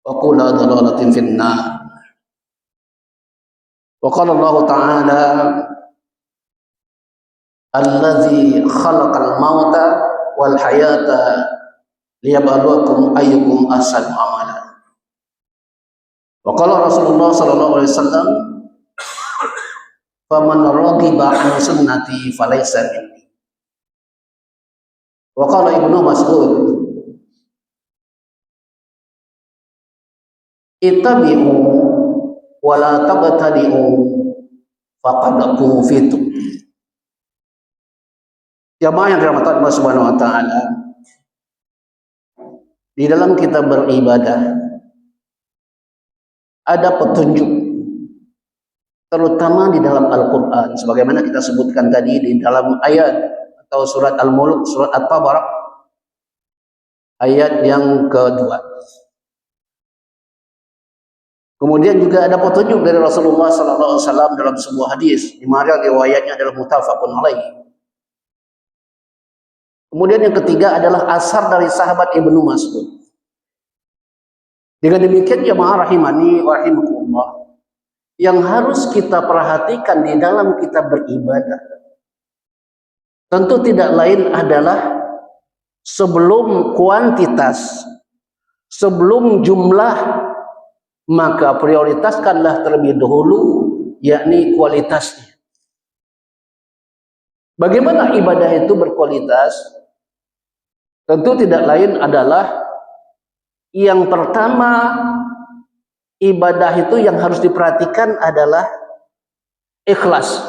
wa kullu dhalalatin finnar. Wa qala Allah Ta'ala allazi khalaqal mauta wal hayata liyabluwakum ayyukum ahsanu amala. Wa qala Rasulullah sallallahu alaihi wasallam faman raghiba an sunnati falaysa minni. Wa qala Ibnu Mas'ud ittabi'u wa la tabtadi'u faqad kufitum. Jamaah yang dirahmati Allah Subhanahu wa taala, di dalam kita beribadah ada petunjuk, terutama di dalam Al-Qur'an, sebagaimana kita sebutkan tadi di dalam ayat atau surat Al-Mulk, surat At-Tabarak, ayat yang kedua. Kemudian juga ada petunjuk dari Rasulullah sallallahu alaihi wasallam dalam sebuah hadis, di mana riwayatnya adalah muttafaqun alaih. Kemudian yang ketiga adalah asar dari sahabat Ibnu Mas'ud. Dengan demikian jemaah rahimani wa rahimakumullah, yang harus kita perhatikan di dalam kita beribadah tentu tidak lain adalah sebelum kuantitas, sebelum jumlah, maka prioritaskanlah terlebih dahulu yakni kualitasnya. Bagaimana ibadah itu berkualitas? Tentu tidak lain adalah yang pertama, ibadah itu yang harus diperhatikan adalah ikhlas.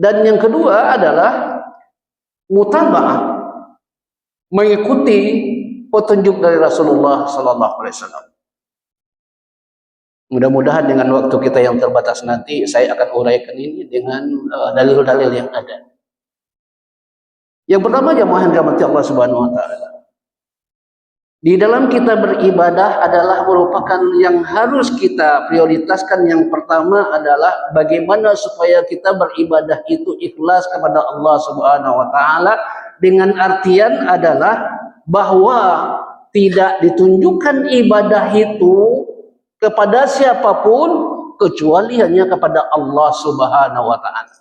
Dan yang kedua adalah mutaba'ah, mengikuti petunjuk dari Rasulullah sallallahu alaihi wasallam. Mudah-mudahan dengan waktu kita yang terbatas nanti saya akan uraikan ini dengan dalil-dalil yang ada. Yang pertama jemaah yang dirahmati Allah Subhanahu wa taala, di dalam kita beribadah adalah merupakan yang harus kita prioritaskan. Yang pertama adalah bagaimana supaya kita beribadah itu ikhlas kepada Allah Subhanahu wa taala, dengan artian adalah bahwa tidak ditunjukkan ibadah itu kepada siapapun kecuali hanya kepada Allah Subhanahu wa taala.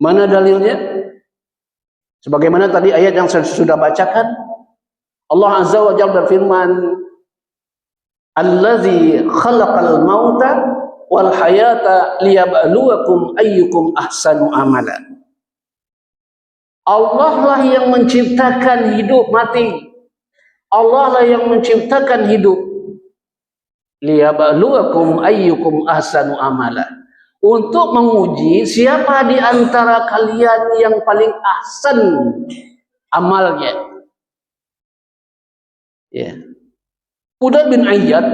Mana dalilnya? Sebagaimana tadi ayat yang saya sudah bacakan, Allah Azza wa Jalla berfirman, allazi khalaqal mauta wal hayata liyabluwakum ayyukum ahsanu amala. Allah lah yang menciptakan hidup mati. Allah lah yang menciptakan hidup. Liyabluwakum ayyukum ahsanu amala. Untuk menguji siapa di antara kalian yang paling ahsan amalnya. Ya. Fudail bin Iyad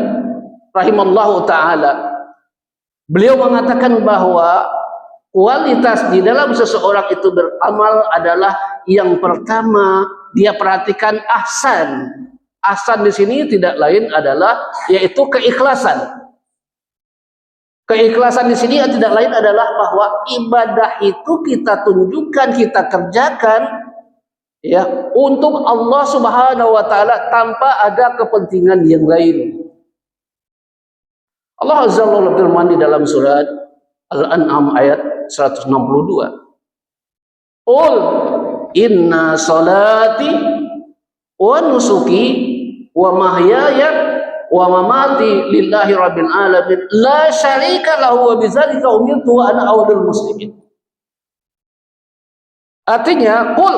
rahimallahu taala, beliau mengatakan bahwa kualitas di dalam seseorang itu beramal adalah yang pertama dia perhatikan ahsan. Ahsan di sini tidak lain adalah yaitu keikhlasan. Keikhlasan di sini tidak lain adalah bahwa ibadah itu kita tunjukkan, kita kerjakan ya untuk Allah Subhanahu wa taala tanpa ada kepentingan yang lain. Allah Azza wa Jalla berfirman di dalam surat Al-An'am ayat 162. Qul inna salati wa nusuki wa mahyaya wa mamati lillahi rabbil alamin la syarika lahu wa bidzalika umirtu wa ana awwalul muslimin. Artinya, qul,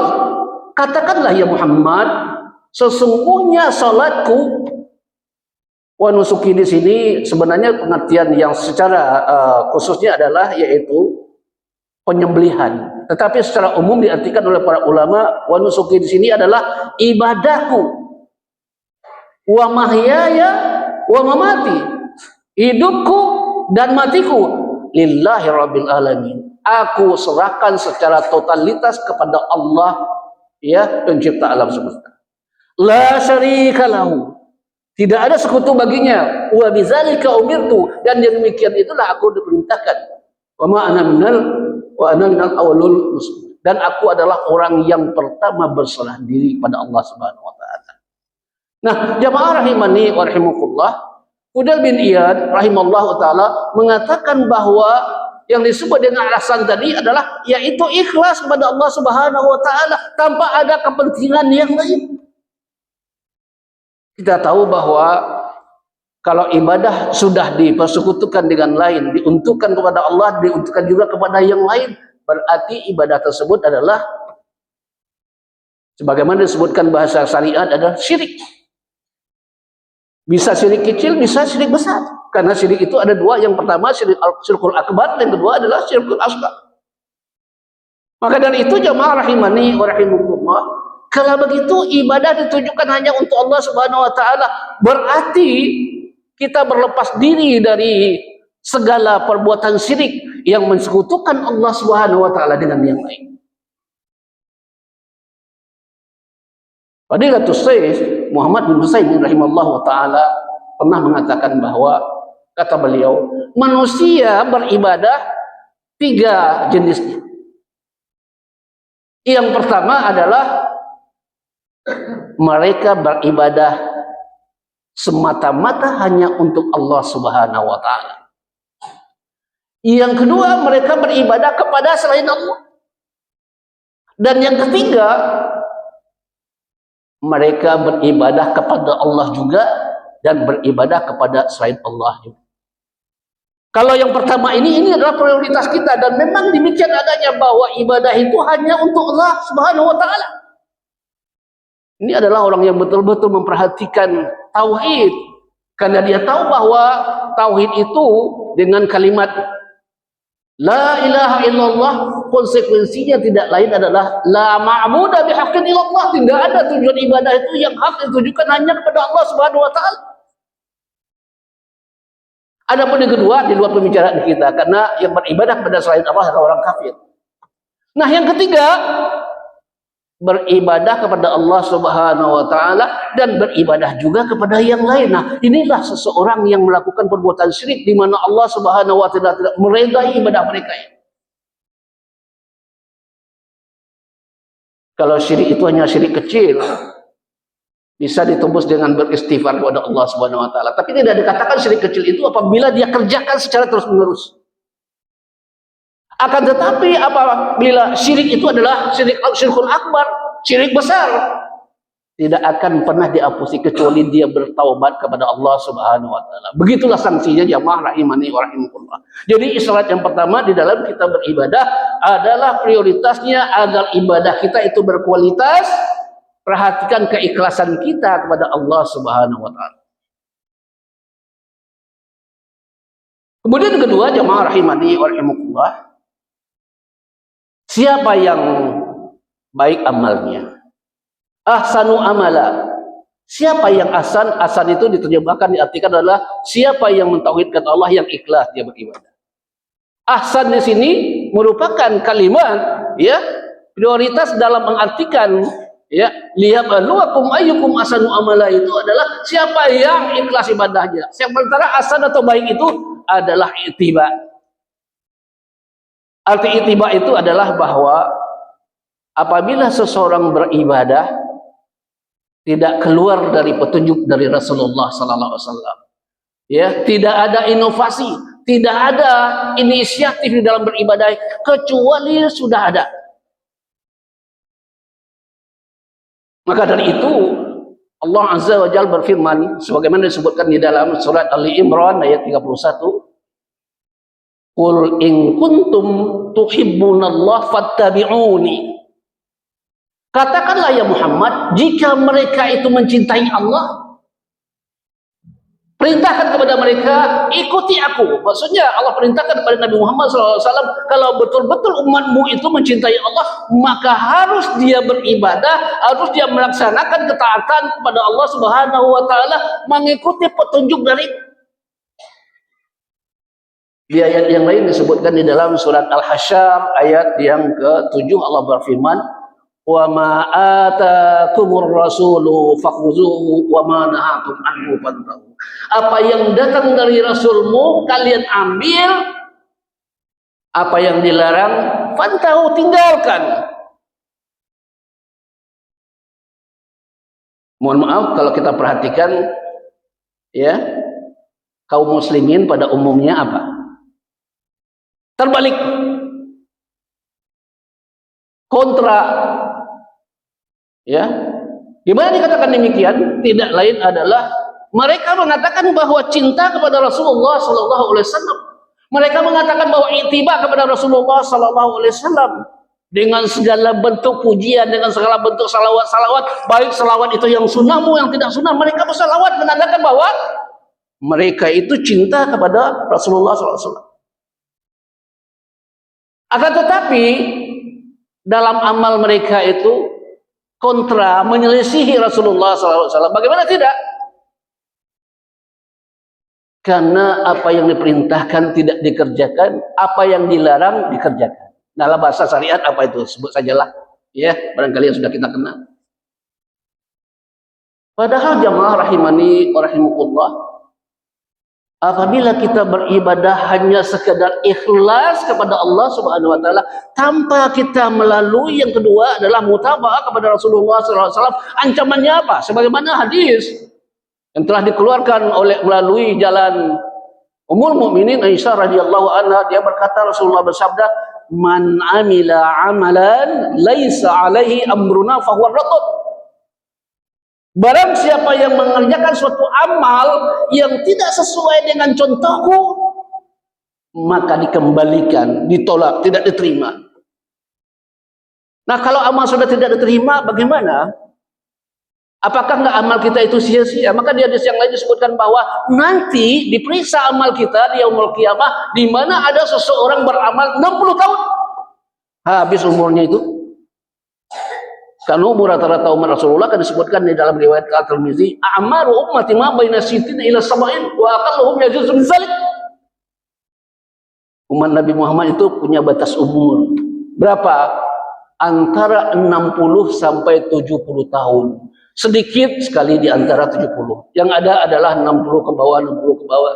katakanlah ya Muhammad, sesungguhnya salatku, wa nusuki di sini sebenarnya pengertian yang secara khususnya adalah yaitu penyembelihan. Tetapi secara umum diartikan oleh para ulama, wa nusuki di sini adalah ibadahku. Wa mahyaya wa mamati, hidupku dan matiku lillahi rabbil alamin. Aku serahkan secara totalitas kepada Allah, ya, pencipta alam semesta. La syarika lahu, tidak ada sekutu baginya. Wa bidzalika umirtu, dan demikian itulah aku diperintahkan. Wa ana minal awwalul muslimin, dan aku adalah orang yang pertama berserah diri kepada Allah Subhanahu wa taala. Nah, jamaah rahimani wa rahimakumullah, Fudayl bin Iyad rahimallahu taala mengatakan bahwa yang disebut dengan alasan tadi adalah yaitu ikhlas kepada Allah Subhanahu wa taala tanpa ada kepentingan yang lain. Kita tahu bahwa kalau ibadah sudah dipersekutukan dengan lain, diuntukkan kepada Allah, diuntukkan juga kepada yang lain, berarti ibadah tersebut adalah sebagaimana disebutkan bahasa syariat adalah syirik. Bisa syirik kecil, bisa syirik besar. Karena syirik itu ada dua. Yang pertama syirkul akbar, yang kedua adalah syirkul asghar. Maka dari itu jamaah rahimani wa rahimakumullah, kalau begitu ibadah ditujukan hanya untuk Allah Subhanahu wa taala, berarti kita berlepas diri dari segala perbuatan syirik yang mensekutukan Allah Subhanahu wa taala dengan yang lain. Fadilatul Syekh Muhammad bin Husain rahimahullah taala pernah mengatakan bahwa, kata beliau, manusia beribadah tiga jenisnya. Yang pertama adalah mereka beribadah semata-mata hanya untuk Allah Subhanahu wa taala. Yang kedua, mereka beribadah kepada selain Allah. Dan yang ketiga, mereka beribadah kepada Allah juga dan beribadah kepada selain Allah juga. Kalau yang pertama ini adalah prioritas kita, dan memang demikian adanya bahwa ibadah itu hanya untuk Allah Subhanahu wa taala. Ini adalah orang yang betul-betul memperhatikan tauhid, karena dia tahu bahwa tauhid itu dengan kalimat la ilaha illallah, konsekuensinya tidak lain adalah la ma'budu bihaqqin illallah. Tidak ada tujuan ibadah itu yang hak ditujukan hanya kepada Allah Subhanahu wa taala. Adapun yang kedua, di luar pembicaraan kita, karena yang beribadah kepada selain Allah adalah orang kafir. Nah, yang ketiga, beribadah kepada Allah Subhanahu wa taala dan beribadah juga kepada yang lain. Nah, inilah seseorang yang melakukan perbuatan syirik di mana Allah Subhanahu wa taala tidak meridai ibadah mereka. Kalau syirik itu hanya syirik kecil, bisa ditembus dengan beristighfar kepada Allah Subhanahu wa taala. Tapi tidak dikatakan syirik kecil itu apabila dia kerjakan secara terus-menerus. Akan tetapi apabila syirik itu adalah syirkul akbar, syirik besar, tidak akan pernah diapusi kecuali dia bertaubat kepada Allah Subhanahu wa taala. Begitulah sanksinya jamaah rahimani wa rahimakumullah. Jadi isyarat yang pertama di dalam kita beribadah adalah prioritasnya agar ibadah kita itu berkualitas. Perhatikan keikhlasan kita kepada Allah Subhanahu wa taala. Kemudian yang kedua, jamaah rahimani wa rahimakumullah, siapa yang baik amalnya? Ahsanu amala. Siapa yang ahsan? Ahsan itu diterjemahkan, diartikan adalah siapa yang mentauhidkan Allah, yang ikhlas dia beribadah. Ahsan di sini merupakan kalimat ya prioritas dalam mengartikan ya liyabluwakum ayyukum ahsanu amala, itu adalah siapa yang ikhlas ibadahnya. Sementara ahsan atau baik itu adalah ittiba. Arti ittiba itu adalah bahwa apabila seseorang beribadah tidak keluar dari petunjuk dari Rasulullah sallallahu alaihi wasallam, ya, tidak ada inovasi, tidak ada inisiatif di dalam beribadah kecuali sudah ada. Maka dari itu Allah Azza wa Jalla berfirman sebagaimana disebutkan di dalam surat Ali Imran ayat 31, Qul in kuntum tuhibbunallah fattabi'uni. Katakanlah ya Muhammad, jika mereka itu mencintai Allah, perintahkan kepada mereka, ikuti aku. Maksudnya Allah perintahkan kepada Nabi Muhammad SAW, kalau betul-betul umatmu itu mencintai Allah, maka harus dia beribadah, harus dia melaksanakan ketaatan kepada Allah Subhanahu wa taala, mengikuti petunjuk dari. Di ayat yang lain disebutkan di dalam surat Al-Hasyr ayat yang ke-7, Allah berfirman, wa ma atakumur rasulu fakhuzuhu wa ma nahakum anhu fantahu. Apa yang datang dari Rasulmu kalian ambil, apa yang dilarang fantahu tinggalkan. Mohon maaf kalau kita perhatikan ya, kaum muslimin pada umumnya apa? Terbalik. Kontra. Ya. Gimana dikatakan demikian? Tidak lain adalah mereka mengatakan bahwa cinta kepada Rasulullah sallallahu alaihi wasallam. Mereka mengatakan bahwa ittiba kepada Rasulullah sallallahu alaihi wasallam dengan segala bentuk pujian, dengan segala bentuk salawat-salawat, baik salawat itu yang sunnah maupun yang tidak sunnah, mereka bersalawat menandakan bahwa mereka itu cinta kepada Rasulullah sallallahu alaihi wasallam. Akan tetapi dalam amal mereka itu kontra, menyelisihi Rasulullah SAW. Bagaimana tidak? Karena apa yang diperintahkan tidak dikerjakan, apa yang dilarang dikerjakan. Dalam bahasa syariat apa itu? Sebut sajalah. Ya, barangkali yang sudah kita kenal. Padahal jamaah rahimani wa rahimakumullah, apabila kita beribadah hanya sekedar ikhlas kepada Allah Subhanahu wa taala tanpa kita melalui yang kedua adalah mutaba'ah kepada Rasulullah sallallahu alaihi wasallam, ancamannya apa? Sebagaimana hadis yang telah dikeluarkan oleh melalui jalan Ummul Mukminin Aisyah radhiyallahu anha, dia berkata, Rasulullah bersabda, "Man amila amalan laisa alaihi amruna fahuwa raddud." Barang siapa yang mengerjakan suatu amal yang tidak sesuai dengan contohku, maka dikembalikan, ditolak, tidak diterima. Nah, kalau amal sudah tidak diterima, bagaimana? Apakah enggak amal kita itu sia-sia? Maka di hadis yang lain disebutkan bahwa nanti diperiksa amal kita di yaumul qiyamah, di mana ada seseorang beramal 60 tahun. Habis umurnya itu. Karena umur rata-rata umat Rasulullah kan disebutkan di dalam riwayat At-Tirmizi, "A'maru ummati ma baina sittina ila sab'in wa aqalluhum yajuzu min zalik." Umat Nabi Muhammad itu punya batas umur. Berapa? Antara 60 sampai 70 tahun. Sedikit sekali di antara 70. Yang ada adalah 60 ke bawah, 60 ke bawah.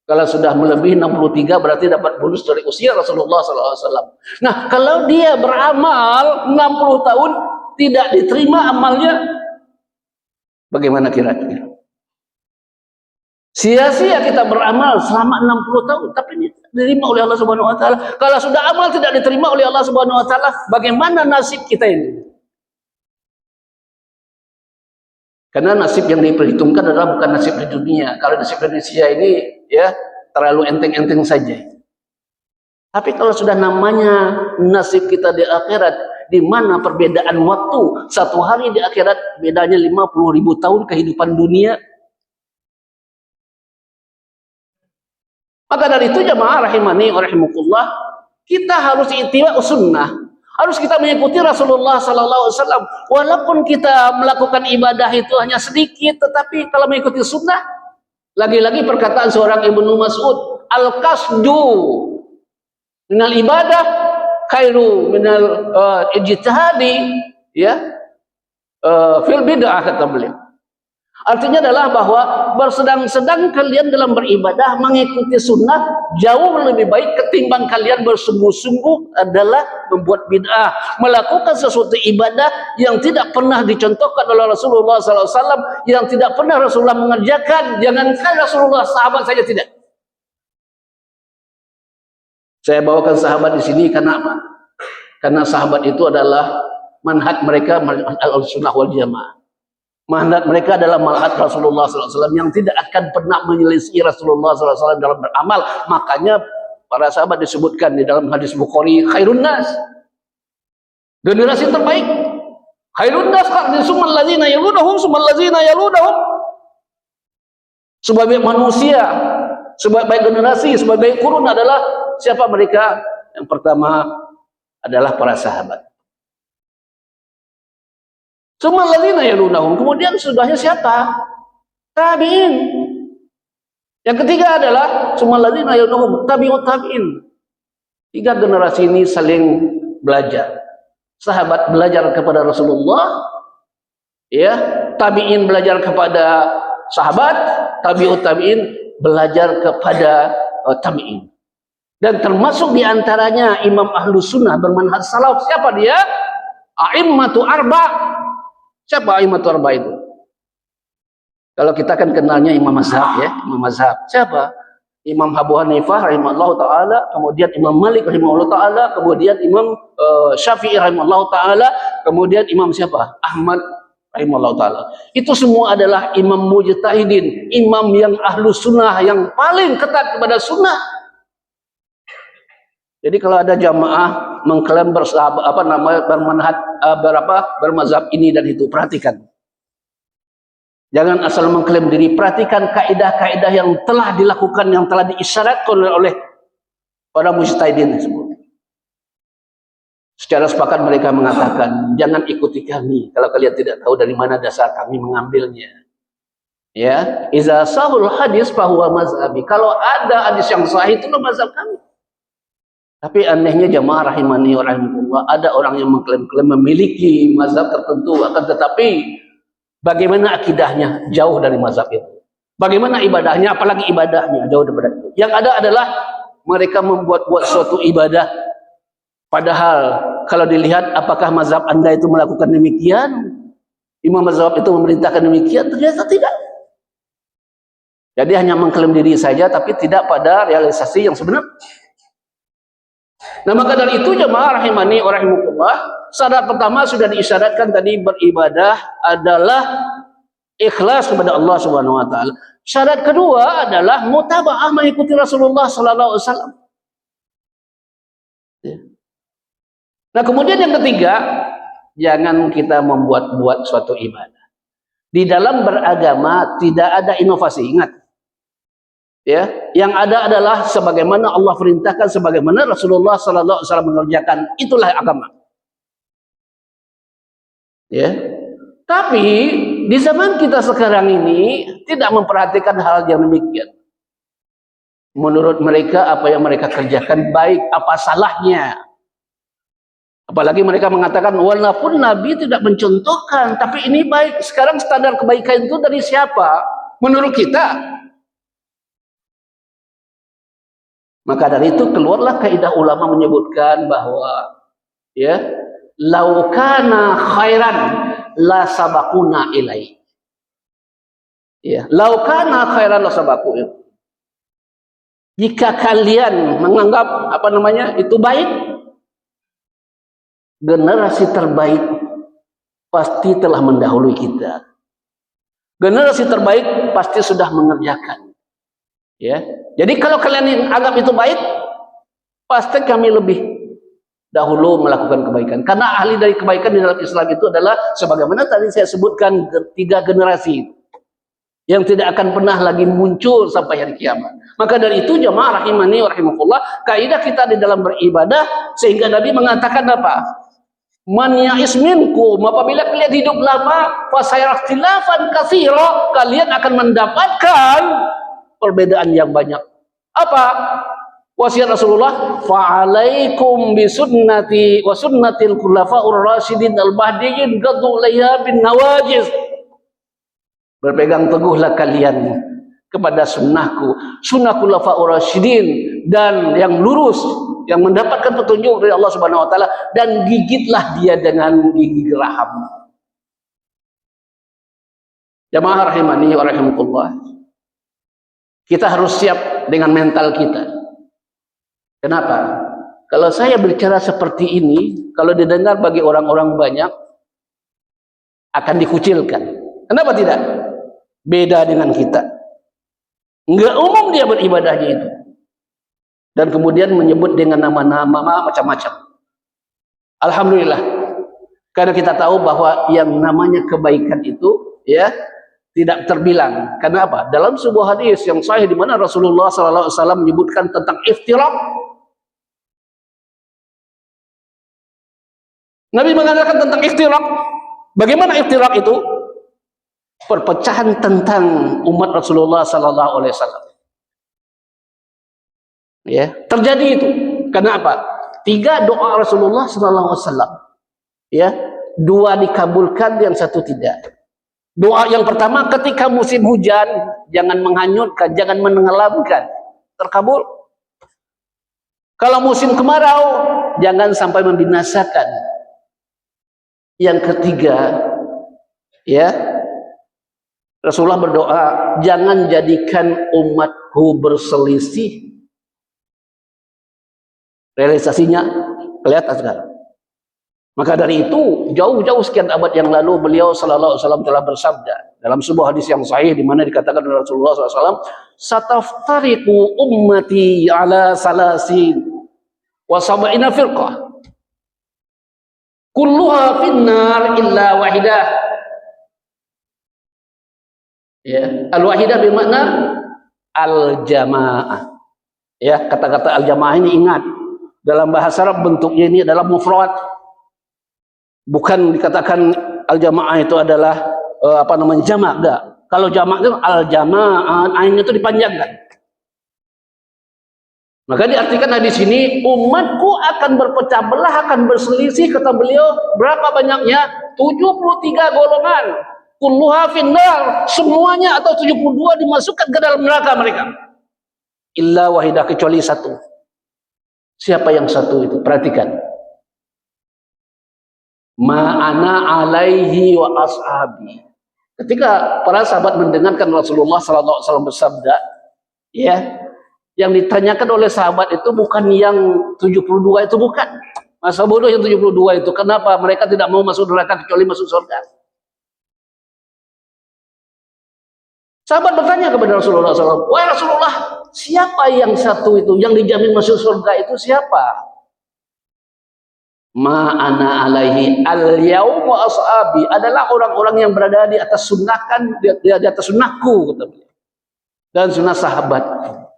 Kalau sudah melebihi 63 berarti dapat bonus dari usia Rasulullah SAW. Nah, kalau dia beramal 60 tahun tidak diterima amalnya, bagaimana kira-kira? Sia-sia kita beramal selama 60 tahun tapi diterima oleh Allah Subhanahu wa taala. Kalau sudah amal tidak diterima oleh Allah Subhanahu wa taala, bagaimana nasib kita ini? Karena nasib yang diperhitungkan adalah bukan nasib di dunia. Kalau nasib di Indonesia ini ya terlalu enteng-enteng saja. Tapi kalau sudah namanya nasib kita di akhirat, di mana perbedaan waktu satu hari di akhirat bedanya 50.000 tahun kehidupan dunia. Maka dari itu jamaah rahimani wa rahimakumullah, kita harus ittiba sunnah. Harus kita mengikuti Rasulullah sallallahu alaihi wasallam. Walaupun kita melakukan ibadah itu hanya sedikit, tetapi kalau mengikuti sunnah, lagi-lagi perkataan seorang Ibnu Mas'ud, al-qasdu minal ibadah khairu minal ijtihadi, ya, fil bid'ah, kata beliau. Artinya adalah bahwa bersedang-sedang kalian dalam beribadah mengikuti sunnah jauh lebih baik ketimbang kalian bersungguh-sungguh adalah membuat bid'ah, melakukan sesuatu ibadah yang tidak pernah dicontohkan oleh Rasulullah SAW, yang tidak pernah Rasulullah mengerjakan. Jangankan Rasulullah, sahabat saja tidak. Saya bawakan sahabat di sini karena apa? Karena sahabat itu adalah manhaj mereka, al-sunnah wal jamaah. Manhaj mereka adalah manhaj Rasulullah SAW yang tidak akan pernah menyelisih Rasulullah SAW dalam beramal. Makanya para sahabat disebutkan di dalam hadis Bukhari, khairun nas, generasi terbaik. Khairun nas qarni summal ladzina yalunahum summal ladzina yalunahum. Sebagai manusia, sebagai generasi, sebagai kurun adalah siapa mereka? Yang pertama adalah para sahabat. Summal ladzina yalunahum. Kemudian sudahnya siapa? Tabi'in. Yang ketiga adalah summal ladzina yalunahum, tabi'ut tabi'in. Tiga generasi ini saling belajar. Sahabat belajar kepada Rasulullah, ya, tabi'in belajar kepada sahabat, tabi'ut tabi'in belajar kepada tabi'in. Dan termasuk diantaranya Imam Ahlus Sunnah bermanhaj salaf. Siapa dia? A'immatu arba'. Siapa a'immatu arba' itu? Kalau kita kan kenalnya imam mazhab ya, imam mazhab. Siapa? Imam Abu Hanifah rahimahullah taala, kemudian Imam Malik rahimahullah taala, kemudian Imam Syafi'i rahimahullah taala, kemudian Imam siapa? Ahmad rahimahullah taala. Itu semua adalah imam mujtahidin, imam yang ahlu sunnah, yang paling ketat kepada sunnah. Jadi kalau ada jamaah mengklaim bermazhab ini dan itu, perhatikan. Jangan asal mengklaim diri, perhatikan kaidah-kaidah yang telah dilakukan, yang telah diisyaratkan oleh para mujtahidin tersebut. Secara sepakat mereka mengatakan, jangan ikuti kami kalau kalian tidak tahu dari mana dasar kami mengambilnya. Ya, iza sahul hadis fahuwa mazhabi. Kalau ada hadis yang sahih, itulah mazhab kami. Tapi anehnya jamaah rahimani wa rahimakumullah, ada orang yang mengklaim-klaim memiliki mazhab tertentu, akan tetapi bagaimana akidahnya jauh dari mazhab itu. Bagaimana ibadahnya, apalagi ibadahnya jauh daripada itu. Yang ada adalah mereka membuat-buat suatu ibadah, padahal kalau dilihat apakah mazhab Anda itu melakukan demikian, imam mazhab itu memerintahkan demikian, ternyata tidak. Jadi hanya mengklaim diri saja, tapi tidak pada realisasi yang sebenar. Nah, maka dari itu jemaah rahimani wa rahimakumullah, syarat pertama sudah diisyaratkan tadi, beribadah adalah ikhlas kepada Allah Subhanahu wa taala. Syarat kedua adalah mutabaah, mengikuti Rasulullah sallallahu alaihi wasallam. Nah, kemudian yang ketiga, jangan kita membuat-buat suatu ibadah. Di dalam beragama tidak ada inovasi, ingat. Ya, yang ada adalah sebagaimana Allah perintahkan, sebagaimana Rasulullah sallallahu alaihi wasallam mengerjakan, itulah agama. Ya. Tapi di zaman kita sekarang ini tidak memperhatikan hal yang demikian. Menurut mereka apa yang mereka kerjakan baik, apa salahnya? Apalagi mereka mengatakan walaupun Nabi tidak mencontohkan, tapi ini baik. Sekarang standar kebaikan itu dari siapa? Menurut kita. Maka dari itu keluarlah kaidah ulama menyebutkan bahwa ya, laukana khairan la sabaquna ilai. Ya, laukana khairan la sabaquna. Jika kalian menganggap itu baik, generasi terbaik pasti telah mendahului kita. Generasi terbaik pasti sudah mengerjakan. Ya. Jadi kalau kalian anggap itu baik, pasti kami lebih dahulu melakukan kebaikan. Karena ahli dari kebaikan di dalam Islam itu adalah sebagaimana tadi saya sebutkan 3 generasi yang tidak akan pernah lagi muncul sampai hari kiamat. Maka dari itu jamaah rahimani wa rahimakumullah, kaidah kita di dalam beribadah, sehingga Nabi mengatakan apa? Man ya'is minkum, apabila kalian hidup lama, fa sayartilafan katsira, kalian akan mendapatkan perbedaan yang banyak. Apa wasiat Rasulullah? Fa'alaikum bisunnati wa sunnatil khulafaur rasyidin al-mahdiyyin qaddu layha bin nawajiz. Berpegang teguhlah kalian kepada sunnahku, sunnah khulafaur rasyidin, dan yang lurus, yang mendapatkan petunjuk dari Allah Subhanahu wa taala, dan gigitlah dia dengan gigi geraham. Jamaah rahimani wa rahimakumullah, kita harus siap dengan mental kita. Kenapa? Kalau saya bicara seperti ini, kalau didengar bagi orang-orang banyak, akan dikucilkan. Kenapa tidak? Beda dengan kita. Enggak umum dia beribadahnya itu. Dan kemudian menyebut dengan nama-nama macam-macam. Alhamdulillah. Karena kita tahu bahwa yang namanya kebaikan itu, ya, tidak terbilang. Karena apa? Dalam sebuah hadis yang sahih di mana Rasulullah SAW menyebutkan tentang iftirak. Nabi mengatakan tentang iftirak. Bagaimana iftirak itu? Perpecahan tentang umat Rasulullah SAW. Ya, terjadi itu. Karena apa? 3 doa Rasulullah SAW. Ya, 2 dikabulkan, yang 1 tidak. Doa yang pertama ketika musim hujan, jangan menghanyutkan, jangan menenggelamkan, terkabul. Kalau musim kemarau, jangan sampai membinasakan. Yang ketiga, ya, Rasulullah berdoa, jangan jadikan umatku berselisih. Realisasinya kelihatan sekarang. Maka dari itu, jauh-jauh sekian abad yang lalu beliau sallallahu alaihi wasallam telah bersabda dalam sebuah hadis yang sahih di mana dikatakan oleh Rasulullah SAW, "Sataftariqu ummati ala salasin wa sab'ina firqah. Kulluha finnar illa wahidah." Ya, al-wahidah bermakna al-jamaah. Ya, kata-kata al-jamaah ini ingat, dalam bahasa Arab bentuknya ini adalah mufrad. Bukan dikatakan al-jamaah itu adalah jamak, enggak. Kalau jamak itu al-jamaah, ainnya itu dipanjangkan. Maka diartikan di sini, umatku akan berpecah belah, akan berselisih, kata beliau, berapa banyaknya? 73 golongan. Kulluha finnar, semuanya atau 72 dimasukkan ke dalam neraka mereka. Illa wahidah, kecuali satu. Siapa yang satu itu? Perhatikan. Ma'ana alaihi wa ashabi. Ketika para sahabat mendengarkan Rasulullah SAW bersabda, ya, yang ditanyakan oleh sahabat itu bukan yang 72 itu, bukan. Masa bodoh yang 72 itu. Kenapa mereka tidak mau masuk neraka kecuali masuk surga? Sahabat bertanya kepada Rasulullah SAW, wahai Rasulullah, siapa yang satu itu, yang dijamin masuk surga itu siapa? Ma'ana alaihi al-yaum wa ashabi, adalah orang-orang yang berada di atas sunnahkan, di atas sunnahku, kata beliau, dan sunnah sahabatku.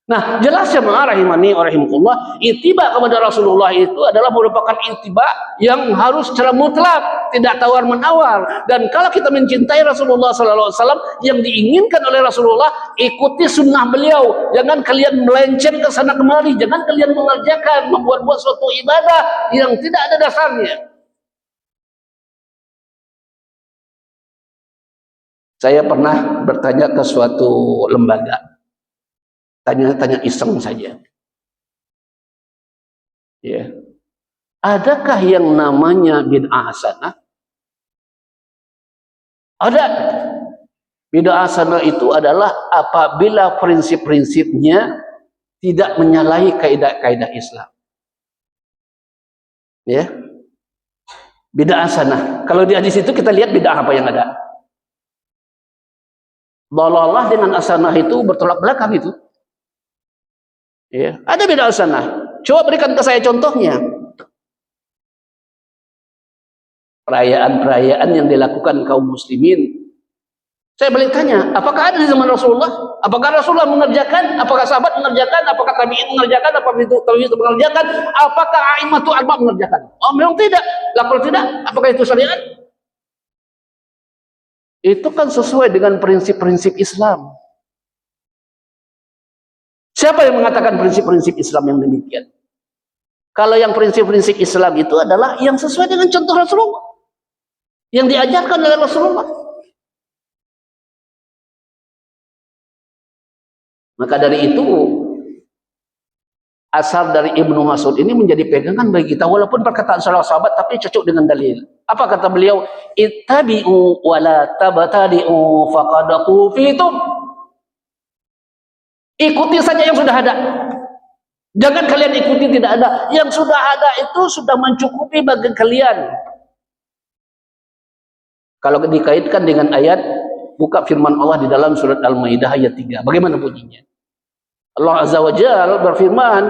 Nah, jelasnya rahimani wa rahimakumullah, ittiba kepada Rasulullah itu adalah merupakan ittiba yang harus secara mutlak, tidak tawar-menawar. Dan kalau kita mencintai Rasulullah sallallahu alaihi wasallam, yang diinginkan oleh Rasulullah, ikuti sunnah beliau. Jangan kalian melenceng ke sana kemari, jangan kalian mengerjakan, membuat-buat suatu ibadah yang tidak ada dasarnya. Saya pernah bertanya ke suatu lembaga, tanya-tanya iseng saja. Ya. Adakah yang namanya bid'ah hasanah? Ada. Bid'ah hasanah itu adalah apabila prinsip-prinsipnya tidak menyalahi kaidah-kaidah Islam. Ya. Bid'ah hasanah. Kalau di hadis itu kita lihat bid'ah apa yang ada. Dhalalah dengan hasanah itu bertolak belakang itu. Ya, ada bid'ah hasanah. Coba berikan ke saya contohnya. Perayaan-perayaan yang dilakukan kaum muslimin. Saya balik tanya, apakah ada di zaman Rasulullah? Apakah Rasulullah mengerjakan? Apakah sahabat mengerjakan? Apakah tabi'in mengerjakan? Apakah tabi'in mengerjakan? Apakah a'immatul arba' mengerjakan? Oh, memang tidak. Lah kalau tidak, apakah itu syariat? Itu kan sesuai dengan prinsip-prinsip Islam. Siapa yang mengatakan prinsip-prinsip Islam yang demikian? Kalau yang prinsip-prinsip Islam itu adalah yang sesuai dengan contoh Rasulullah, yang diajarkan oleh Rasulullah. Maka dari itu, asar dari Ibnu Mas'ud ini menjadi pegangan bagi kita, walaupun perkataan salah sahabat tapi cocok dengan dalil. Apa kata beliau? Ittabi'u wa la tabtadi'u faqad kufitum. Ikuti saja yang sudah ada. Jangan kalian ikuti tidak ada. Yang sudah ada itu sudah mencukupi bagi kalian. Kalau dikaitkan dengan ayat, buka firman Allah di dalam surat Al-Maidah ayat 3. Bagaimana bunyinya? Allah Azza wa Jalla berfirman,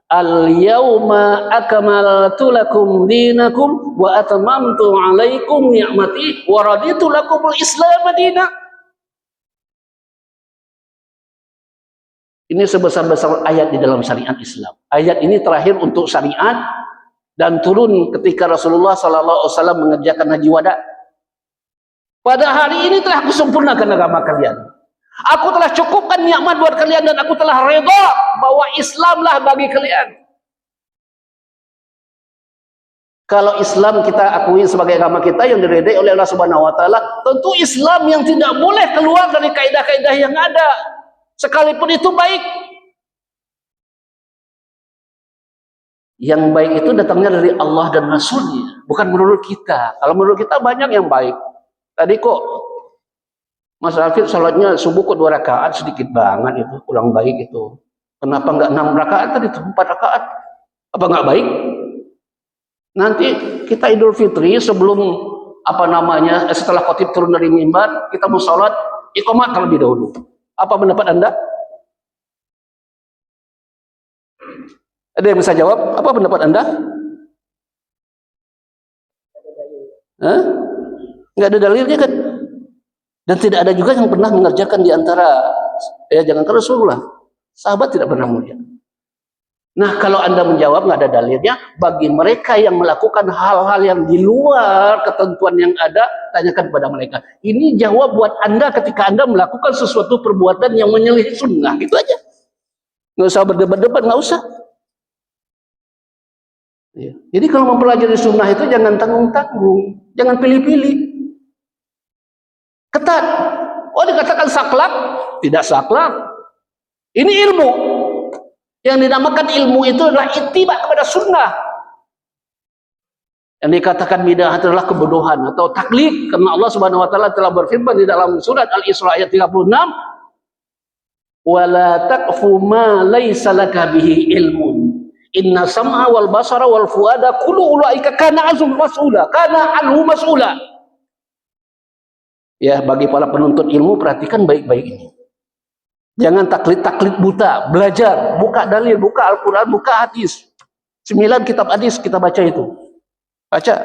Al-yawma akmaltu lakum dinakum wa atmamtu alaikum ni'mati wa raditu lakumul Islam madina. Ini sebesar-besar ayat di dalam syariat Islam. Ayat ini terakhir untuk syariat dan turun ketika Rasulullah SAW mengerjakan haji wada. Pada hari ini telah kusempurnakan agama kalian. Aku telah cukupkan nikmat buat kalian dan aku telah redha bahwa Islamlah bagi kalian. Kalau Islam kita akui sebagai agama kita yang diredai oleh Allah Subhanahu wa taala, tentu Islam yang tidak boleh keluar dari kaidah-kaidah yang ada. Sekalipun itu baik. Yang baik itu datangnya dari Allah dan Rasulnya, bukan menurut kita. Kalau menurut kita banyak yang baik. Tadi kok Mas Hafid sholatnya subuh kok 2 rakaat, sedikit banget itu, kurang baik itu. Kenapa nggak 6 rakaat tadi itu, 4 rakaat? Apa nggak baik? Nanti kita Idul Fitri sebelum setelah khotib turun dari mimbar, kita mau sholat, iqamah terlebih dahulu. Apa pendapat Anda? Ada yang bisa jawab? Apa pendapat Anda? Hah? Nggak ada dalilnya kan? Dan tidak ada juga yang pernah mengerjakan di antara jangankan Rasulullah, sahabat tidak pernah mulia. Nah, kalau Anda menjawab nggak ada dalilnya, bagi mereka yang melakukan hal-hal yang di luar ketentuan yang ada, tanyakan kepada mereka. Ini jawab buat Anda ketika Anda melakukan sesuatu perbuatan yang menyelisihi sunnah, gitu aja. Nggak usah berdebat-debat, nggak usah. Ya. Jadi kalau mempelajari sunnah itu jangan tanggung-tanggung, jangan pilih-pilih. Ketat. Oh, dikatakan saklak, tidak saklak. Ini ilmu. Yang dinamakan ilmu itu adalah ittiba kepada sunnah. Yang dikatakan bidah adalah kebodohan atau taklid, karena Allah Subhanahu wa taala telah berfirman di dalam surat Al-Isra ayat 36, "Wala taqfu ma laysa laka bihi ilmun. Inna sam'a wal basara wal fuada kullu ulaika kana anhu mas'ula." Ya, bagi para penuntut ilmu, perhatikan baik-baik ini. Jangan taklid-taklid buta, belajar, buka dalil, buka Al-Quran, buka hadis. 9 kitab hadis kita baca itu. Baca.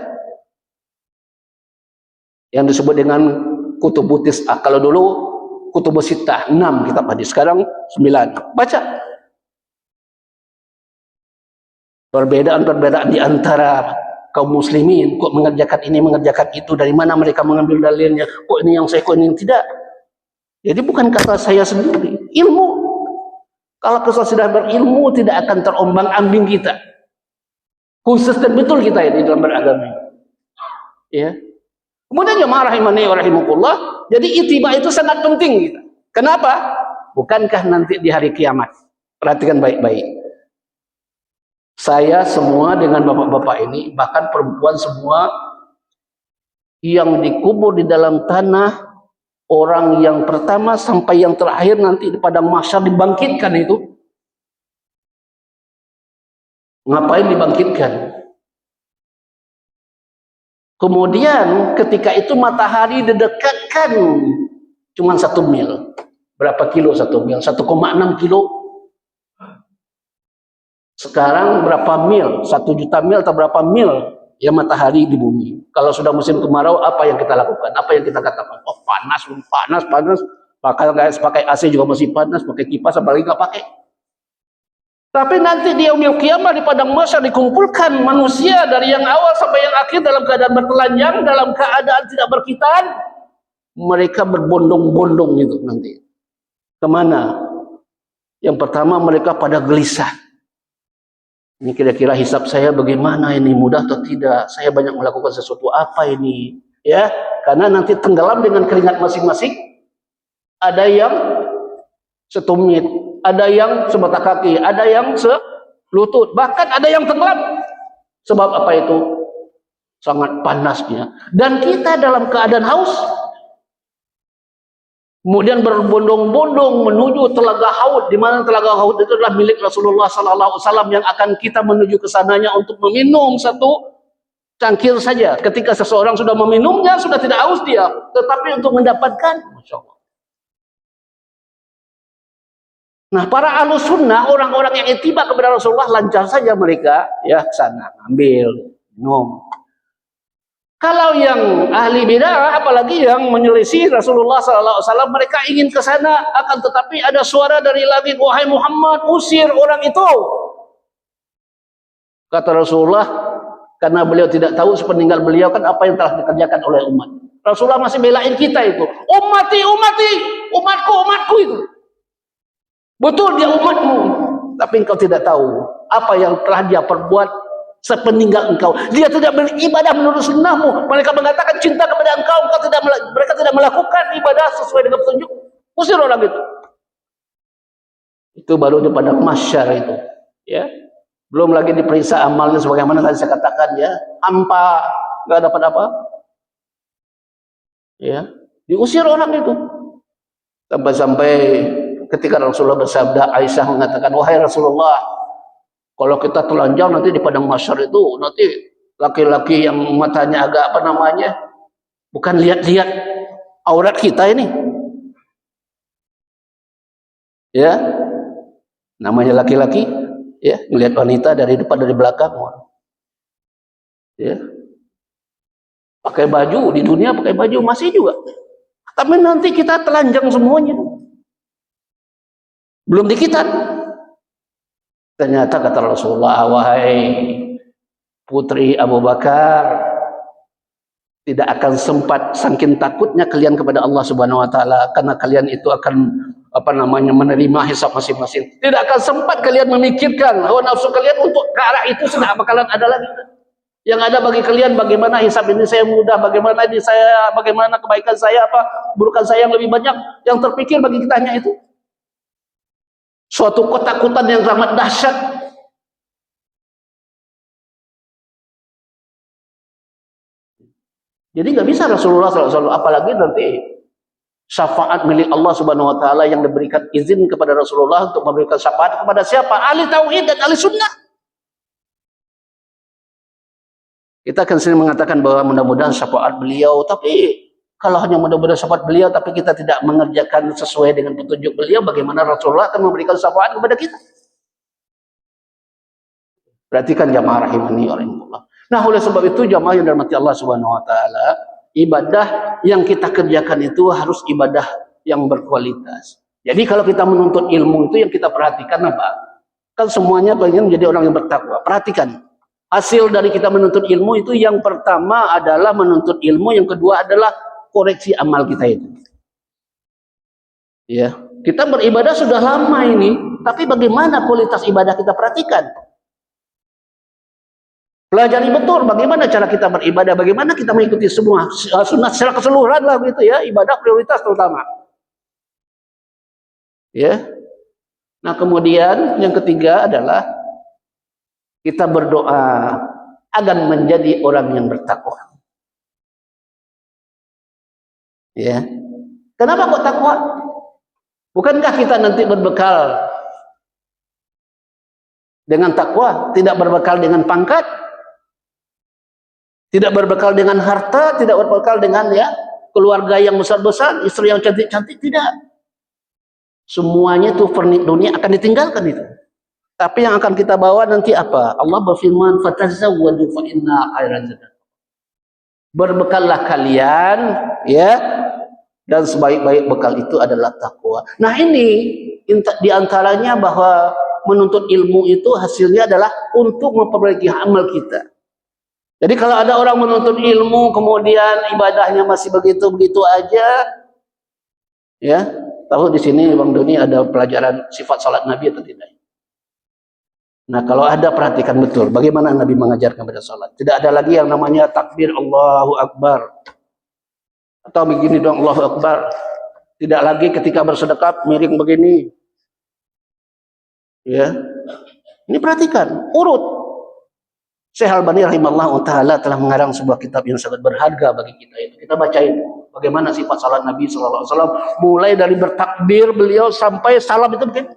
Yang disebut dengan kutubut tis'ah. Kalau dulu kutubus sittah, 6 kitab hadis. Sekarang 9. Baca. Perbedaan-perbedaan di antara kaum muslimin, kok mengerjakan ini, mengerjakan itu, dari mana mereka mengambil dalilnya, kok ini yang saya, kok ini yang tidak. Jadi bukan kata saya sendiri, ilmu. Kalau kita sudah berilmu, tidak akan terombang-ambing kita. Konsisten betul kita ini dalam beragama. Ya. Kemudian jemaah rahimani wa rahimakumullah, jadi ittiba itu sangat penting kita. Kenapa? Bukankah nanti di hari kiamat? Perhatikan baik-baik. Saya semua dengan bapak-bapak ini, bahkan perempuan semua yang dikubur di dalam tanah, orang yang pertama sampai yang terakhir nanti di padang mahsyar dibangkitkan itu. Ngapain dibangkitkan? Kemudian ketika itu matahari didekatkan cuma 1 mil. Berapa kilo 1 mil? 1,6 kilo. Sekarang berapa mil? 1 juta mil atau berapa mil ya matahari di bumi. Kalau sudah musim kemarau, apa yang kita lakukan? Apa yang kita katakan? Oh, panas. Pakai AC juga masih panas, pakai kipas apalagi nggak pakai. Tapi nanti di yaumil qiyamah di padang mahsyar dikumpulkan manusia dari yang awal sampai yang akhir dalam keadaan bertelanjang, dalam keadaan tidak berkhitan. Mereka berbondong-bondong itu nanti. Kemana? Yang pertama mereka pada gelisah. Ini kira-kira hisab saya bagaimana ini, mudah atau tidak? Saya banyak melakukan sesuatu apa ini? Ya, karena nanti tenggelam dengan keringat masing-masing. Ada yang setumit, ada yang sebatang kaki, ada yang selutut, bahkan ada yang tenggelam. Sebab apa itu? Sangat panasnya. Dan kita dalam keadaan haus. Kemudian berbondong-bondong menuju Telaga Haud, di mana Telaga Haud itu adalah milik Rasulullah SAW yang akan kita menuju ke sananya untuk meminum 1 cangkir saja. Ketika seseorang sudah meminumnya, sudah tidak haus dia, tetapi untuk mendapatkan, Masya Allah. Nah, para ahlus sunnah, orang-orang yang ittiba kepada Rasulullah, lancar saja mereka ya ke sana, ambil, minum. Kalau yang ahli bidah, apalagi yang menyelisih Rasulullah SAW, mereka ingin ke sana, akan tetapi ada suara dari langit, wahai Muhammad, usir orang itu. Kata Rasulullah, karena beliau tidak tahu sepeninggal beliau kan apa yang telah dikerjakan oleh umat. Rasulullah masih belain kita itu, umatku, umatku itu. Betul dia umatmu, tapi engkau tidak tahu apa yang telah dia perbuat sepeninggal engkau. Dia tidak beribadah menurut sunnahmu. Mereka mengatakan cinta kepada engkau, mereka tidak melakukan ibadah sesuai dengan petunjuk. Usir orang itu. Itu baru di padang mahsyar itu. Ya, belum lagi diperiksa amalnya sebagaimana tadi saya katakan ya, hampa, nggak dapat apa. Ya, diusir orang itu. Sampai-sampai ketika Rasulullah bersabda, Aisyah mengatakan, wahai Rasulullah, kalau kita telanjang nanti di padang mahsyar itu, nanti laki-laki yang matanya agak apa namanya, bukan lihat-lihat aurat kita ini, ya, namanya laki-laki, ya, melihat wanita dari depan dari belakang, ya, pakai baju di dunia pakai baju masih juga, tapi nanti kita telanjang semuanya, belum dikitan. Ternyata kata Rasulullah, wahai putri Abu Bakar, tidak akan sempat, saking takutnya kalian kepada Allah Subhanahu wa taala, karena kalian itu akan apa namanya menerima hisab masing-masing. Tidak akan sempat kalian memikirkan hawa nafsu kalian untuk ke arah itu, sudah bakalan ada lagi. Yang ada bagi kalian bagaimana hisab ini saya mudah, bagaimana ini saya, bagaimana kebaikan saya, apa keburukan saya yang lebih banyak. Yang terpikir bagi kita hanya itu. Suatu ketakutan yang sangat dahsyat. Jadi nggak bisa Rasulullah SAW, apalagi nanti syafaat milik Allah Subhanahu Wa Taala yang diberikan izin kepada Rasulullah untuk memberikan syafaat kepada siapa? Ahli tauhid dan ahli sunnah. Kita akan sering mengatakan bahwa mudah-mudahan syafaat beliau, tapi kalau hanya mudah-mudahan syafaat beliau, tapi kita tidak mengerjakan sesuai dengan petunjuk beliau, bagaimana Rasulullah akan memberikan syafaat kepada kita? Perhatikan jamaah rahimani Allah. Nah, oleh sebab itu jamaah yang dirahmati Allah Subhanahu Wa Taala, ibadah yang kita kerjakan itu harus ibadah yang berkualitas. Jadi kalau kita menuntut ilmu itu yang kita perhatikan apa? Kan semuanya pengen menjadi orang yang bertakwa. Perhatikan. Hasil dari kita menuntut ilmu itu yang pertama adalah menuntut ilmu, yang kedua adalah koreksi amal kita itu. Ya, kita beribadah sudah lama ini, tapi bagaimana kualitas ibadah kita, perhatikan. Pelajari betul bagaimana cara kita beribadah, bagaimana kita mengikuti semua sunnah secara keseluruhan lah gitu ya, ibadah prioritas terutama. Ya. Nah, kemudian yang ketiga adalah kita berdoa agar menjadi orang yang bertakwa. Ya. Kenapa kok takwa? Bukankah kita nanti berbekal dengan takwa, tidak berbekal dengan pangkat, tidak berbekal dengan harta, tidak berbekal dengan ya keluarga yang besar-besar, istri yang cantik-cantik, tidak. Semuanya itu furnik dunia akan ditinggalkan itu. Tapi yang akan kita bawa nanti apa? Allah berfirman, "Fatazawwadu fa inna khairaz zad." Berbekallah kalian, ya, dan sebaik-baik bekal itu adalah takwa. Nah, ini diantaranya bahwa menuntut ilmu itu hasilnya adalah untuk memperbaiki amal kita. Jadi kalau ada orang menuntut ilmu kemudian ibadahnya masih begitu-begitu aja, ya, tahu di sini Bang Doni ada pelajaran sifat salat Nabi atau tidak? Nah, kalau ada, perhatikan betul bagaimana Nabi mengajarkan pada salat. Tidak ada lagi yang namanya takbir Allahu Akbar atau begini dong Allahu Akbar. Tidak lagi ketika bersedekap miring begini. Ya. Ini perhatikan, urut. Syekh Al-Albani rahimahullah taala telah mengarang sebuah kitab yang sangat berharga bagi kita itu. Kita bacain bagaimana sifat salat Nabi sallallahu alaihi wasallam mulai dari bertakbir beliau sampai salam itu begini.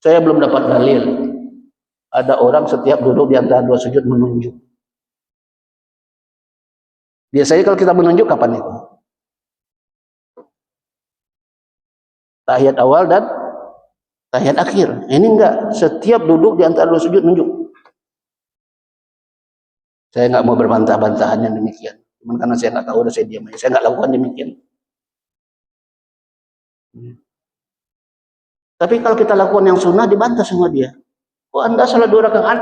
Saya belum dapat dalil ada orang setiap duduk di antara dua sujud menunjuk. Biasanya kalau kita menunjuk kapan itu? Tahiyat awal dan tahiyat akhir. Ini enggak, setiap duduk di antara dua sujud menunjuk. Saya enggak mau berbantah-bantahan yang demikian. Cuman karena saya enggak tahu, saya diam aja. Saya enggak lakukan demikian. Tapi kalau kita lakukan yang sunnah dibantah sama dia. Kok Anda salah 2 rakaat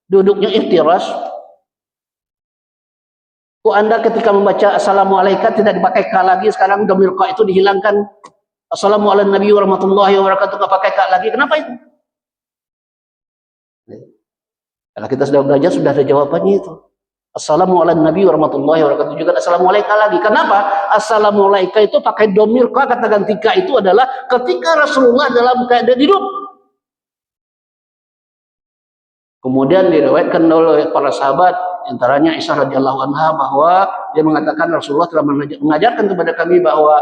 duduknya iftiras? Kok Anda ketika membaca assalamualaikum tidak dipakai ka lagi, sekarang dhamir ka itu dihilangkan? Assalamualaikum warahmatullahi wabarakatuh, nggak pakai ka lagi. Kenapa itu? Kalau kita sudah belajar sudah ada jawabannya itu. Assalamualaikum warahmatullahi wabarakatuh, juga assalamualaikum lagi. Kenapa? Assalamualaikum itu pakai domir ka, kata ganti ka itu adalah ketika Rasulullah dalam keadaan hidup. Kemudian diriwayatkan oleh para sahabat, antaranya Aisyah radhiyallahu anha, bahwa dia mengatakan Rasulullah telah mengajarkan kepada kami bahwa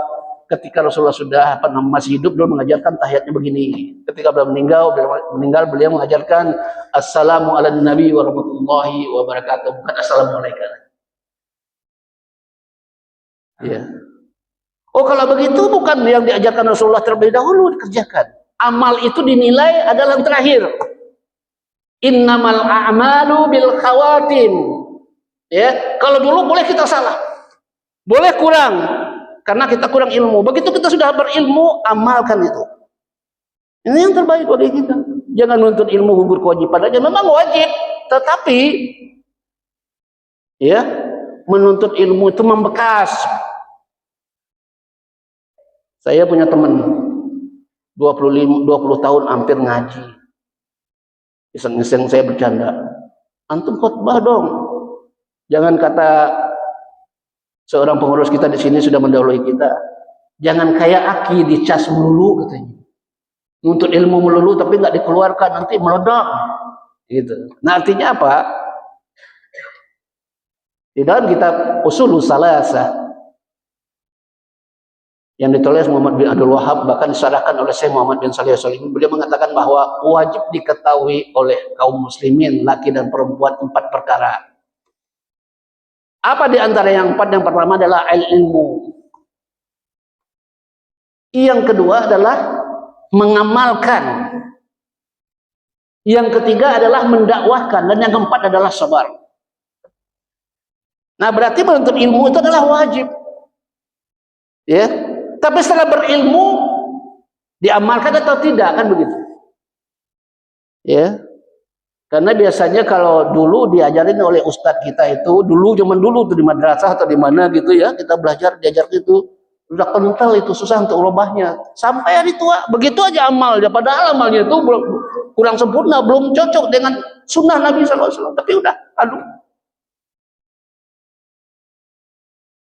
ketika Rasulullah sudah masih hidup, beliau mengajarkan tahiyatnya begini. Ketika beliau meninggal beliau mengajarkan assalamu ala nabi wa rahmatullahi wa barakatuh, bukan assalamualaikum. Ya. Oh, kalau begitu bukan yang diajarkan Rasulullah terlebih dahulu dikerjakan. Amal itu dinilai adalah yang terakhir. Innamal a'malu bil khawatim. Ya, kalau dulu boleh kita salah. Boleh kurang karena kita kurang ilmu. Begitu kita sudah berilmu, amalkan itu. Ini yang terbaik bagi kita. Jangan menuntut ilmu gugur kewajiban aja. Memang wajib, tetapi ya, menuntut ilmu itu membekas. Saya punya teman 20 tahun hampir ngaji. Iseng-iseng saya bercanda. Antum khutbah dong. Jangan kata seorang pengurus kita di sini sudah mendahului kita. Jangan kayak aki dicas melulu katanya. Nuntut ilmu melulu tapi nggak dikeluarkan, nanti meledak. Gitu. Nah, artinya apa? Di dalam kitab Ushulus Salasah yang ditulis Muhammad bin Abdul Wahab, bahkan disyarahkan oleh Syekh Muhammad bin Shalih Al-Utsaimin, beliau mengatakan bahwa wajib diketahui oleh kaum muslimin laki dan perempuan 4 perkara. Apa di antara yang 4? Yang pertama adalah ilmu. Yang kedua adalah mengamalkan. Yang ketiga adalah mendakwahkan, dan yang keempat adalah sabar. Nah, berarti menuntut ilmu itu adalah wajib. Ya. Tapi setelah berilmu diamalkan atau tidak, kan begitu. Ya. Karena biasanya kalau dulu diajarin oleh ustadz kita itu, zaman dulu tuh di madrasah atau di mana gitu ya, kita belajar diajar gitu, udah kental itu, susah untuk ubahnya. Sampai hari tua, begitu aja amalnya, padahal amalnya itu kurang sempurna, belum cocok dengan sunnah Nabi SAW. Tapi udah, aduh.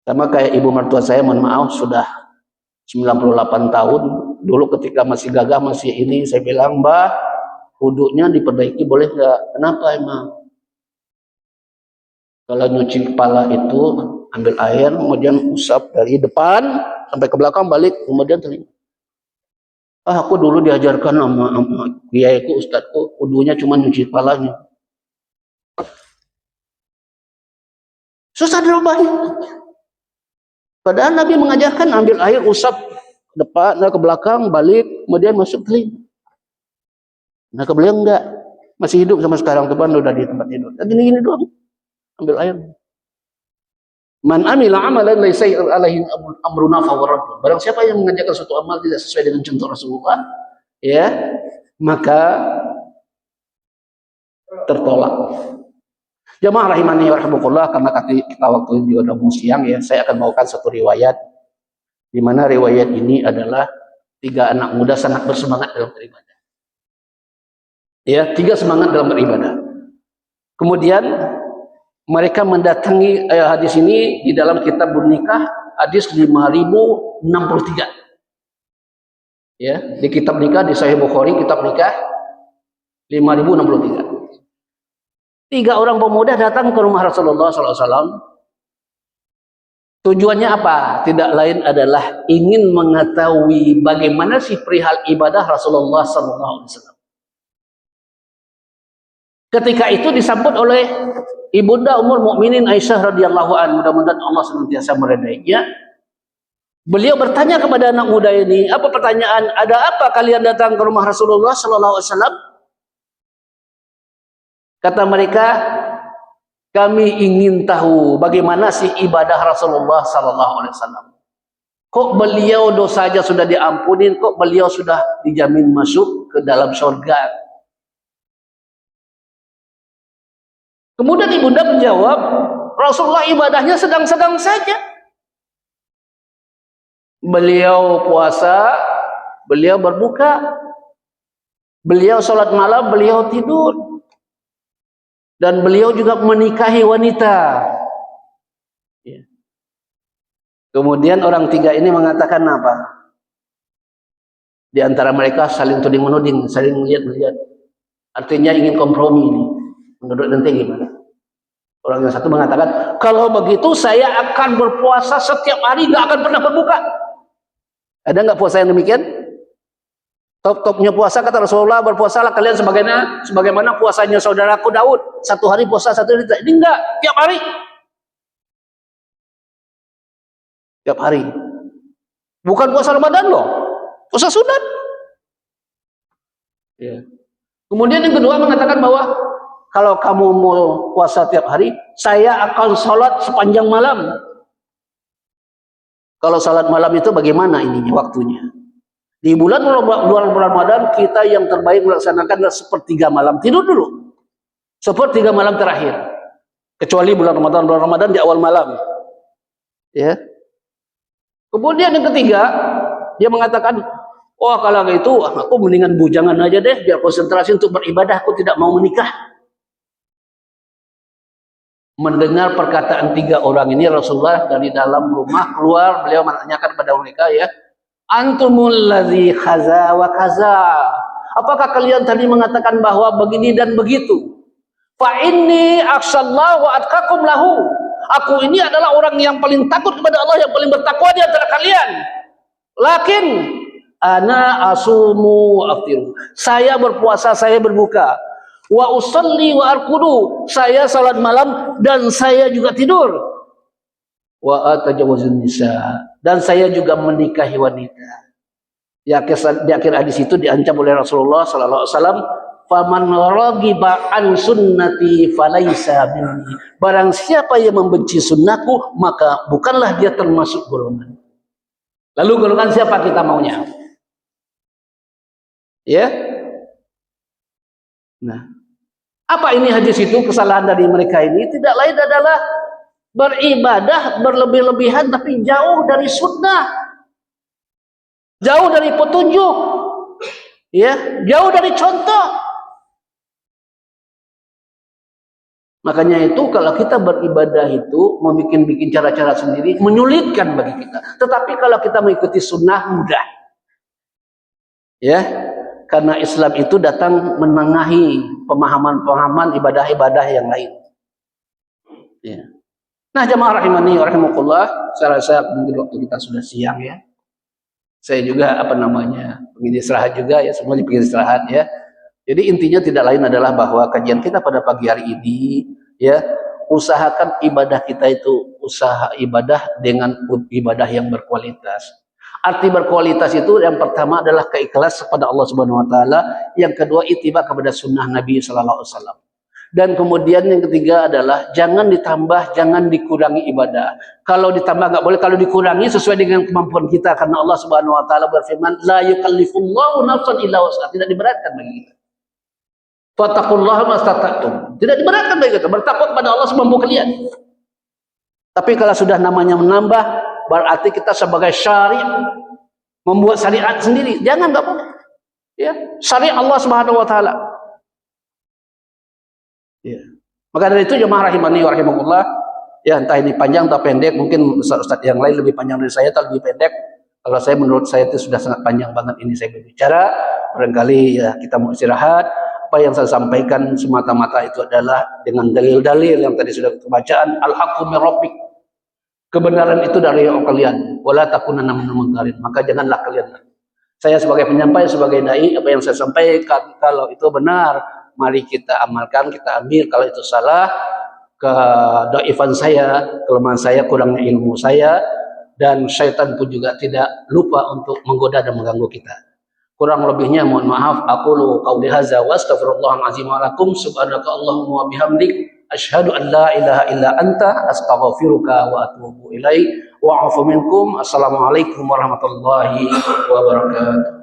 Sama kayak ibu mertua saya, mohon maaf, sudah 98 tahun. Dulu ketika masih gagah, masih ini, saya bilang, Mbah, wudhunya diperbaiki boleh nggak? Kenapa emang? Kalau nyuci kepala itu ambil air, kemudian usap dari depan sampai ke belakang, balik, kemudian telinga. Aku dulu diajarkan sama kiaiku, ustadku, wudhunya cuma nyuci kepalanya. Susah dirubahnya. Padahal Nabi mengajarkan ambil air, usap depan, ke belakang, balik, kemudian masuk telinga. Nah, ke beliau enggak, masih hidup sama sekarang, teman udah di tempat tidur. Gini-gini doang, ambil air. Man amila amalan laisa alaihi amruna fa huwa radd. Barang siapa yang mengerjakan suatu amal tidak sesuai dengan contoh Rasulullah, ya, maka tertolak. Jamaah rahimani wa rahimakumullah, karena kita waktu juga udah siang ya, saya akan bawakan satu riwayat, di mana riwayat ini adalah 3 anak muda sangat bersemangat dalam beribadah. Ya, 3 semangat dalam beribadah. Kemudian mereka mendatangi hadis ini di dalam kitab Nikah, hadis 5063. Ya, di kitab nikah di Sahih Bukhari, kitab nikah 5063. 3 orang pemuda datang ke rumah Rasulullah SAW. Tujuannya apa? Tidak lain adalah ingin mengetahui bagaimana sih perihal ibadah Rasulullah SAW. Ketika itu disambut oleh ibunda Ummul Mukminin Aisyah radhiyallahu anha, mudah-mudahan Allah senantiasa meridainya. Beliau bertanya kepada anak muda ini, apa pertanyaan? Ada apa kalian datang ke rumah Rasulullah SAW? Kata mereka, kami ingin tahu bagaimana sih ibadah Rasulullah SAW. Kok beliau dosanya sudah diampunin, kok beliau sudah dijamin masuk ke dalam surga? Kemudian ibunda menjawab, Rasulullah ibadahnya sedang-sedang saja. Beliau puasa, beliau berbuka, beliau sholat malam, beliau tidur. Dan beliau juga menikahi wanita. Kemudian orang 3 ini mengatakan apa? Di antara mereka saling tuding menuding, saling melihat-lihat. Artinya ingin kompromi ini. Menurut ente gimana? Orang yang satu mengatakan, kalau begitu saya akan berpuasa setiap hari, nggak akan pernah berbuka. Ada nggak puasa yang demikian? Top-topnya puasa kata Rasulullah, berpuasalah kalian sebagaimana puasanya saudaraku Daud. Satu hari puasa, satu hari tidak. Ini enggak, tiap hari. Tiap hari. Bukan puasa Ramadan loh, puasa sunat. Ya. Kemudian yang kedua mengatakan bahwa kalau kamu mau puasa tiap hari, saya akan sholat sepanjang malam. Kalau sholat malam itu bagaimana ininya waktunya? Di bulan Ramadan kita yang terbaik melaksanakan adalah sepertiga malam tidur dulu, sepertiga malam terakhir. Kecuali bulan Ramadan di awal malam. Ya. Kemudian yang ketiga dia mengatakan, oh kalau itu aku mendingan bujangan aja deh, biar konsentrasi untuk beribadah, aku tidak mau menikah. Mendengar perkataan tiga orang ini, Rasulullah dari dalam rumah keluar, beliau menanyakan kepada mereka, ya, antumul ladzi khaza wa kaza. Apakah kalian tadi mengatakan bahwa begini dan begitu? Fa inni akhshallahu wa atqakum lahu. Aku ini adalah orang yang paling takut kepada Allah, yang paling bertakwa di antara kalian. Lakin ana asumu wa aftiru. Saya berpuasa, saya berbuka. Wa usalli wa arkudu. Saya salat malam dan saya juga tidur. Wa atajawazun nisa, dan saya juga menikahi wanita. Di akhir hadis itu diancam oleh Rasulullah sallallahu alaihi wasallam, faman raghiba an sunnati falaisa minni. Barang siapa yang membenci sunnahku, maka bukanlah dia termasuk golongan. Lalu golongan siapa kita maunya? Ya. Nah, apa ini hadis itu? Kesalahan dari mereka ini tidak lain adalah beribadah berlebih-lebihan tapi jauh dari sunnah, jauh dari petunjuk, ya, jauh dari contoh. Makanya itu kalau kita beribadah itu membuat cara-cara sendiri menyulitkan bagi kita. Tetapi kalau kita mengikuti sunnah mudah, ya, karena Islam itu datang menengahi pemahaman-pemahaman ibadah-ibadah yang lain. Ya. Nah, jamaah rahimani wa rahimakumullah, saya rasa mungkin waktu kita sudah siang, ya. Saya juga ingin istirahat juga, ya, semuanya ingin istirahat, ya. Jadi intinya tidak lain adalah bahwa kajian kita pada pagi hari ini, ya, usahakan ibadah kita itu usaha ibadah dengan ibadah yang berkualitas. Arti berkualitas itu yang pertama adalah keikhlas kepada Allah Subhanahu wa taala, yang kedua ittiba kepada sunnah Nabi sallallahu alaihi wasallam. Dan kemudian yang ketiga adalah jangan ditambah, jangan dikurangi ibadah. Kalau ditambah nggak boleh, kalau dikurangi sesuai dengan kemampuan kita, karena Allah Subhanahu wa taala berfirman, la yukallifullahu nafsan illa wus'aha, tidak diberatkan bagi kita. Fattaqullaha mastata'tum. Tidak diberatkan bagi kita, bertakwa kepada Allah semampu kalian. Tapi kalau sudah namanya menambah, berarti kita sebagai syari' membuat syariat sendiri. Jangan, nggak boleh. Ya, syariat Allah Subhanahu wa taala. Ya. Maka dari itu jemaah rahimani wa rahimakumullah, ya, entah ini panjang atau pendek, mungkin ustaz-ustaz yang lain lebih panjang dari saya atau lebih pendek. Kalau saya, menurut saya itu sudah sangat panjang banget ini saya berbicara. Barangkali ya kita mau istirahat. Apa yang saya sampaikan semata-mata itu adalah dengan dalil-dalil yang tadi sudah kita bacaan. Al-haqqu min rabbik. Kebenaran itu dari kalian. Wala takunanna minal mumtarin. Maka janganlah kalian. Saya sebagai penyampai, sebagai dai, apa yang saya sampaikan kalau itu benar, mari kita amalkan, kita ambil. Kalau itu salah, kedaifan saya, kelemahan saya, kurangnya ilmu saya, dan syaitan pun juga tidak lupa untuk menggoda dan mengganggu kita. Kurang lebihnya mohon maaf. Aqulu qauli hadza wa astaghfirullahal azim wa lakum, subhanaka allahumma wa bihamdik, asyhadu an la ilaha illa anta, astaghfiruka wa atubu ilaik, wa afu minkum. Assalamualaikum warahmatullahi wabarakatuh.